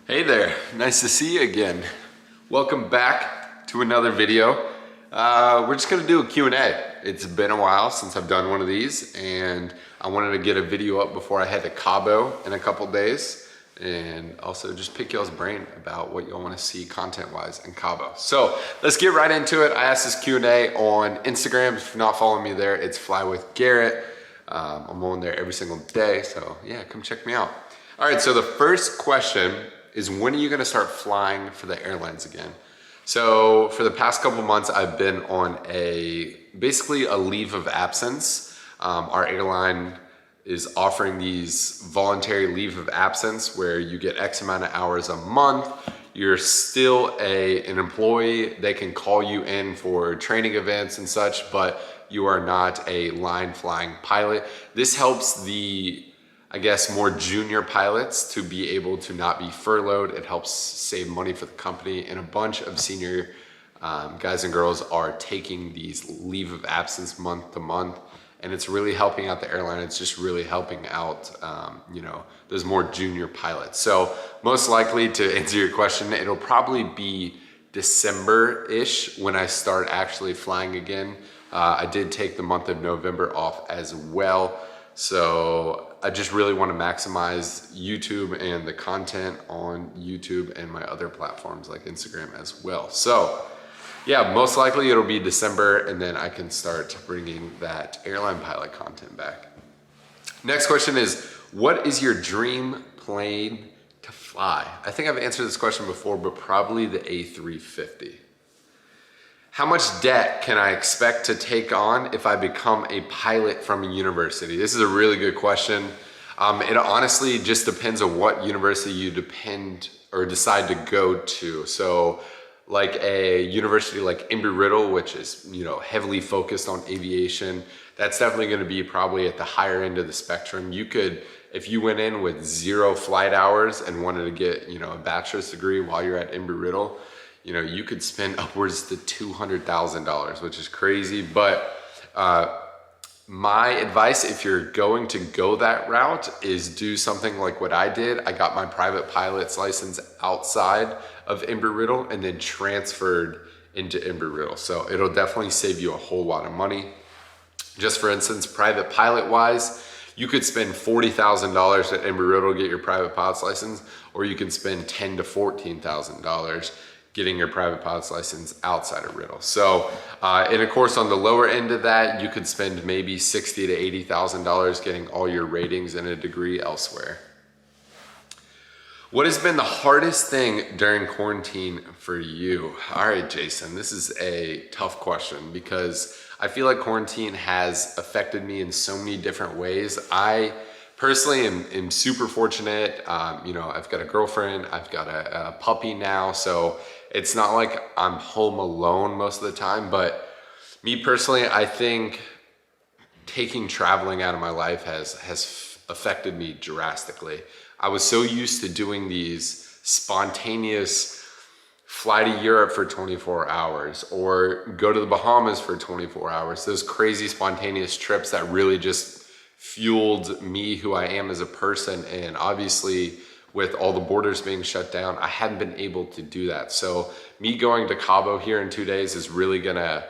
Hey there, nice to see you again. Welcome back to another video. We're just gonna do a Q&A. It's been a while since I've done one of these and I wanted to get a video up before I head to Cabo in a couple days and also just pick y'all's brain about what y'all wanna see content-wise in Cabo. So let's get right into it. I asked this Q&A on Instagram. If you're not following me there, it's Fly with Garrett. I'm on there every single day, so yeah, come check me out. All right, so the first question is, when are you gonna start flying for the airlines again? So for the past couple months, I've been on basically a leave of absence. Our airline is offering these voluntary leave of absence where you get X amount of hours a month. You're still an employee. They can call you in for training events and such, but you are not a line flying pilot. This helps the, I guess, more junior pilots to be able to not be furloughed. It helps save money for the company, and a bunch of senior guys and girls are taking these leave of absence month to month, and it's really helping out the airline. It's just really helping out, those more junior pilots. So most likely, to answer your question, it'll probably be December-ish when I start actually flying again. I did take the month of November off as well. So I just really want to maximize YouTube and the content on YouTube and my other platforms like Instagram as well. So yeah, most likely it'll be December, and then I can start bringing that airline pilot content back. Next question is, what is your dream plane to fly? I think I've answered this question before, but probably the A350. How much debt can I expect to take on if I become a pilot from a university? This is a really good question. It honestly just depends on what university you decide to go to. So like a university like Embry Riddle, which is heavily focused on aviation, that's definitely going to be probably at the higher end of the spectrum. You could, if you went in with 0 flight hours and wanted to get a bachelor's degree while you're at Embry Riddle, you could spend upwards to $200,000, which is crazy. But my advice, if you're going to go that route, is do something like what I did. I got my private pilot's license outside of Embry Riddle and then transferred into Embry Riddle. So it'll definitely save you a whole lot of money. Just for instance, private pilot wise, you could spend $40,000 at Embry Riddle to get your private pilot's license, or you can spend $10,000 to $14,000 getting your private pilot's license outside of Riddle. So, and of course on the lower end of that, you could spend maybe $60,000 to $80,000 getting all your ratings and a degree elsewhere. What has been the hardest thing during quarantine for you? All right, Jason, this is a tough question because I feel like quarantine has affected me in so many different ways. I personally am super fortunate. I've got a girlfriend, I've got a puppy now, so it's not like I'm home alone most of the time. But me personally, I think taking traveling out of my life has affected me drastically. I was so used to doing these spontaneous fly to Europe for 24 hours or go to the Bahamas for 24 hours, those crazy spontaneous trips that really just fueled me, who I am as a person. And obviously with all the borders being shut down, I hadn't been able to do that. So me going to Cabo here in 2 days is really gonna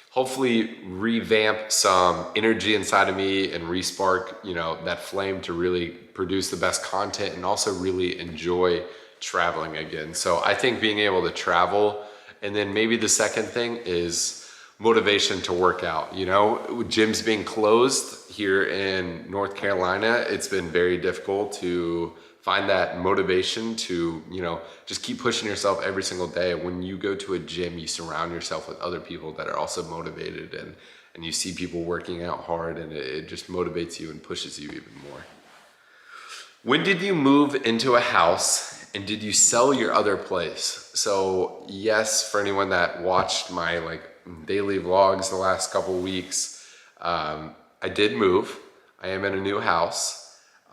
hopefully revamp some energy inside of me and respark, that flame to really produce the best content and also really enjoy traveling again. So I think being able to travel, and then maybe the second thing is motivation to work out. Gyms being closed here in North Carolina, it's been very difficult to find that motivation to, just keep pushing yourself every single day. When you go to a gym, you surround yourself with other people that are also motivated, and you see people working out hard, and it just motivates you and pushes you even more. When did you move into a house, and did you sell your other place? So yes, for anyone that watched my daily vlogs the last couple weeks, I did move. I am in a new house.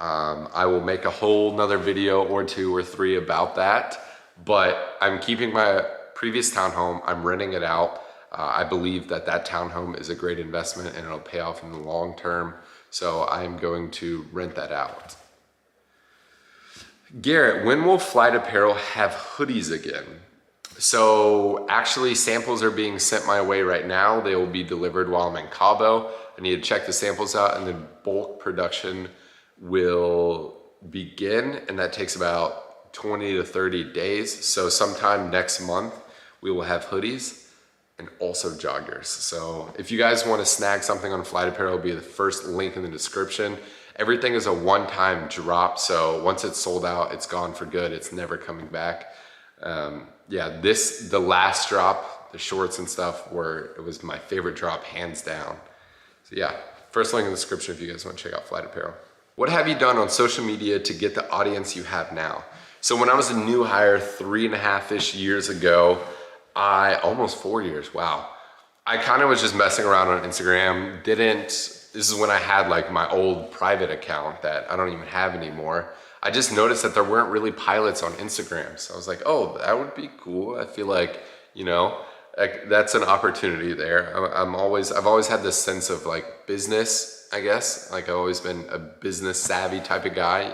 I will make a whole nother video or 2 or 3 about that, but I'm keeping my previous townhome. I'm renting it out. I believe that townhome is a great investment and it'll pay off in the long term. So I'm going to rent that out. Garrett, when will Flight Apparel have hoodies again? So actually samples are being sent my way right now. They will be delivered while I'm in Cabo. I need to check the samples out, and then bulk production will begin, and that takes about 20 to 30 days. So sometime next month, we will have hoodies and also joggers. So if you guys want to snag something on Flight Apparel, it'll be the first link in the description. Everything is a one-time drop, so once it's sold out, it's gone for good. It's never coming back. Yeah, the last drop, the shorts and stuff, it was my favorite drop, hands down. So yeah, first link in the description if you guys want to check out Flight Apparel. What have you done on social media to get the audience you have now? So when I was a new hire 3.5-ish years ago, almost 4 years, wow. I kind of was just messing around on Instagram. This is when I had like my old private account that I don't even have anymore. I just noticed that there weren't really pilots on Instagram. So I was like, oh, that would be cool. I feel like, that's an opportunity there. I've always had this sense of like business, I guess. Like I've always been a business savvy type of guy,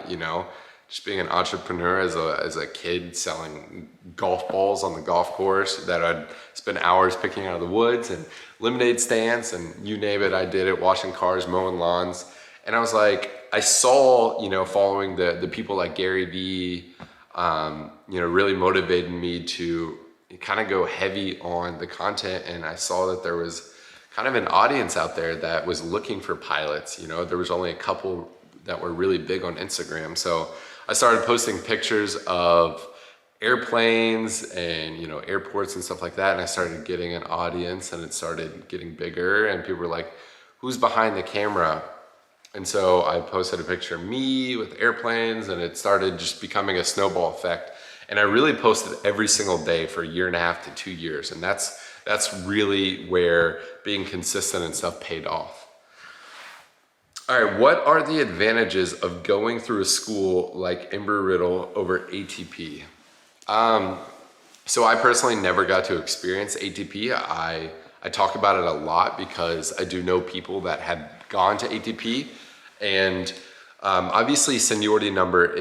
just being an entrepreneur as a kid, selling golf balls on the golf course that I'd spend hours picking out of the woods, and lemonade stands, and you name it, I did it, washing cars, mowing lawns. And I was like, I saw, following the people like Gary Vee, really motivated me to kind of go heavy on the content. And I saw that there was kind of an audience out there that was looking for pilots. There was only a couple that were really big on Instagram. So I started posting pictures of airplanes and, airports and stuff like that. And I started getting an audience, and it started getting bigger, and people were like, who's behind the camera? And so I posted a picture of me with airplanes, and it started just becoming a snowball effect. And I really posted every single day for 1.5 to 2 years. And that's really where being consistent and stuff paid off. All right, what are the advantages of going through a school like Embry Riddle over ATP? So I personally never got to experience ATP. I talk about it a lot because I do know people that had gone to ATP, and obviously seniority number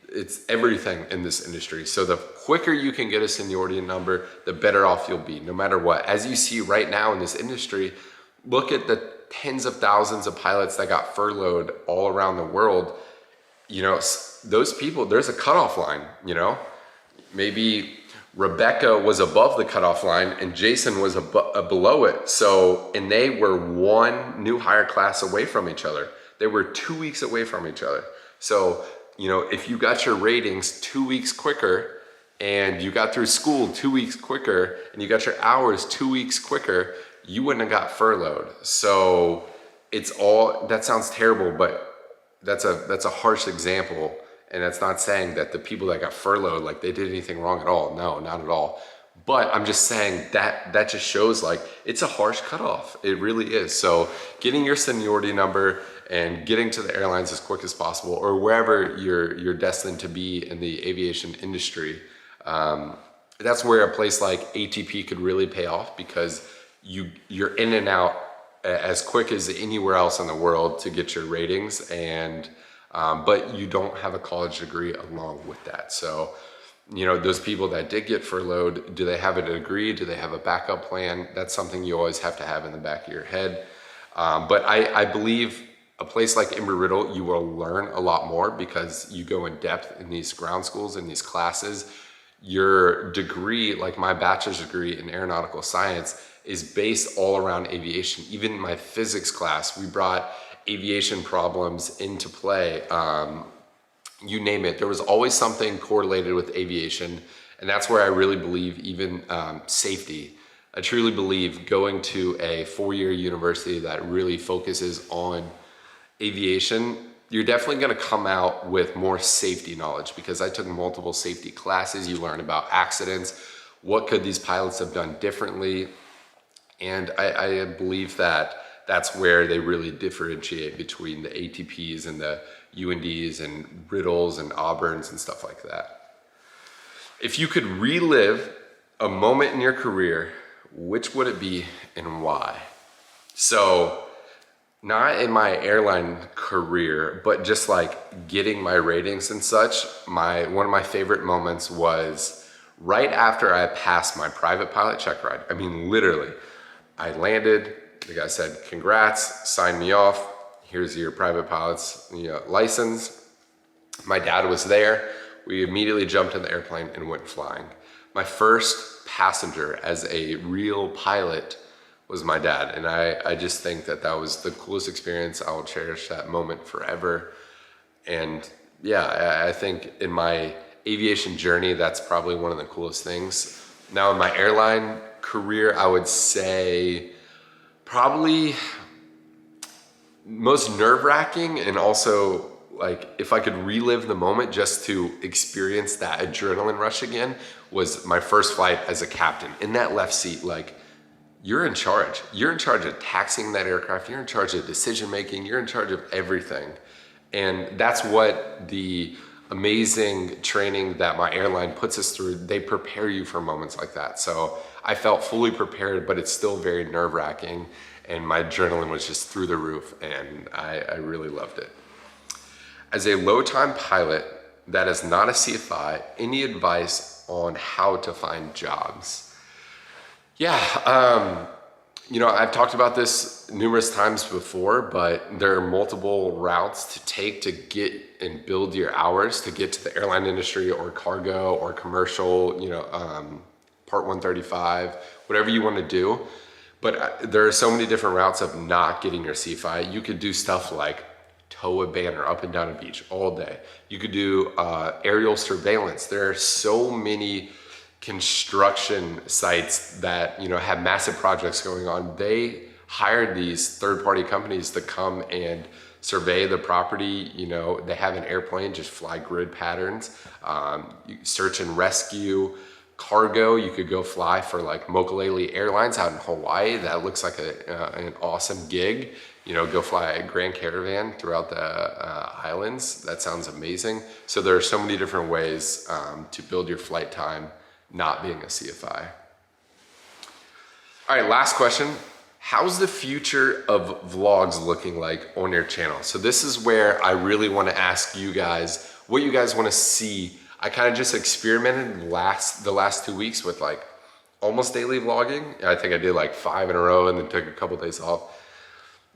it's everything in this industry. So the quicker you can get a seniority number, the better off you'll be, no matter what. As you see right now in this industry, look at the tens of thousands of pilots that got furloughed all around the world. Those people, there's a cutoff line, maybe Rebecca was above the cutoff line and Jason was below it. So, and they were one new hire class away from each other. They were 2 weeks away from each other. So, if you got your ratings 2 weeks quicker, and you got through school 2 weeks quicker, and you got your hours 2 weeks quicker, you wouldn't have got furloughed. So that sounds terrible, but that's a harsh example. And that's not saying that the people that got furloughed, like they did anything wrong at all. No, not at all. But I'm just saying that just shows like it's a harsh cutoff. It really is. So getting your seniority number and getting to the airlines as quick as possible, or wherever you're destined to be in the aviation industry, that's where a place like ATP could really pay off, because you're in and out as quick as anywhere else in the world to get your ratings, and but you don't have a college degree along with that. So, those people that did get furloughed, do they have a degree? Do they have a backup plan? That's something you always have to have in the back of your head. But I believe a place like Embry Riddle, you will learn a lot more because you go in depth in these ground schools, in these classes. Your degree, like my bachelor's degree in aeronautical science, is based all around aviation. Even my physics class, we brought aviation problems into play. You name it, there was always something correlated with aviation. And that's where I really believe even safety. I truly believe going to a 4-year university that really focuses on aviation, you're definitely gonna come out with more safety knowledge, because I took multiple safety classes. You learn about accidents, what could these pilots have done differently? And I believe that that's where they really differentiate between the ATPs and the UNDs and Riddles and Auburns and stuff like that. If you could relive a moment in your career, which would it be and why? So not in my airline career, but just like getting my ratings and such, one of my favorite moments was right after I passed my private pilot check ride. I mean, literally, I landed, the guy said, congrats, sign me off. Here's your private pilot's license. My dad was there. We immediately jumped in the airplane and went flying. My first passenger as a real pilot was my dad. And I just think that that was the coolest experience. I will cherish that moment forever. And yeah, I think in my aviation journey, that's probably one of the coolest things. Now in my airline career, I would say probably most nerve-wracking, and also like if I could relive the moment just to experience that adrenaline rush again, was my first flight as a captain. In that left seat, like you're in charge. You're in charge of taxiing that aircraft. You're in charge of decision making. You're in charge of everything. And that's what the amazing training that my airline puts us through, they prepare you for moments like that. So I felt fully prepared, but it's still very nerve-wracking, and my adrenaline was just through the roof, and I really loved it. As a low-time pilot that is not a CFI, any advice on how to find jobs? Yeah, I've talked about this numerous times before, but there are multiple routes to take to get and build your hours to get to the airline industry or cargo or commercial, Part 135, whatever you want to do. But there are so many different routes of not getting your CFI. You could do stuff like tow a banner up and down a beach all day. You could do aerial surveillance. There are so many construction sites that have massive projects going on. They hired these third-party companies to come and survey the property. They have an airplane just fly grid patterns, search and rescue, cargo. You could go fly for like Mokulele Airlines out in Hawaii. That looks like an awesome gig. Go fly a Grand Caravan throughout the islands. That sounds amazing. So there are so many different ways to build your flight time not being a CFI. All right, last question. How's the future of vlogs looking like on your channel? So this is where I really want to ask you guys what you guys want to see. I kind of just experimented the last 2 weeks with like almost daily vlogging. I think I did like 5 in a row and then took a couple days off.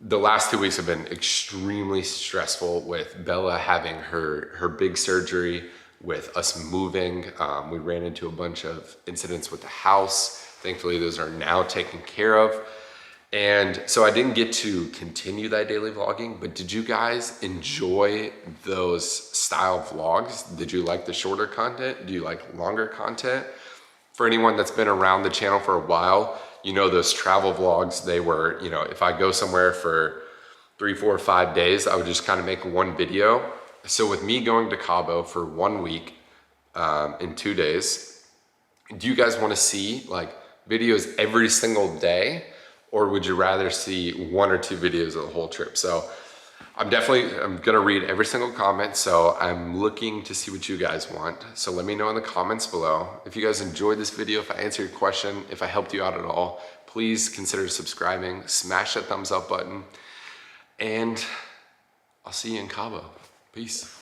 The last 2 weeks have been extremely stressful with Bella having her big surgery, with us moving. We ran into a bunch of incidents with the house. Thankfully, those are now taken care of. And so I didn't get to continue that daily vlogging, but did you guys enjoy those style vlogs? Did you like the shorter content? Do you like longer content? For anyone that's been around the channel for a while, those travel vlogs, they were, if I go somewhere for 3, 4, 5 days, I would just kind of make one video. So with me going to Cabo for 1 week in 2 days, do you guys want to see like videos every single day, or would you rather see 1 or 2 videos of the whole trip? So I'm gonna read every single comment, so I'm looking to see what you guys want. So let me know in the comments below. If you guys enjoyed this video, if I answered your question, if I helped you out at all, please consider subscribing, smash that thumbs up button, and I'll see you in Cabo. Peace.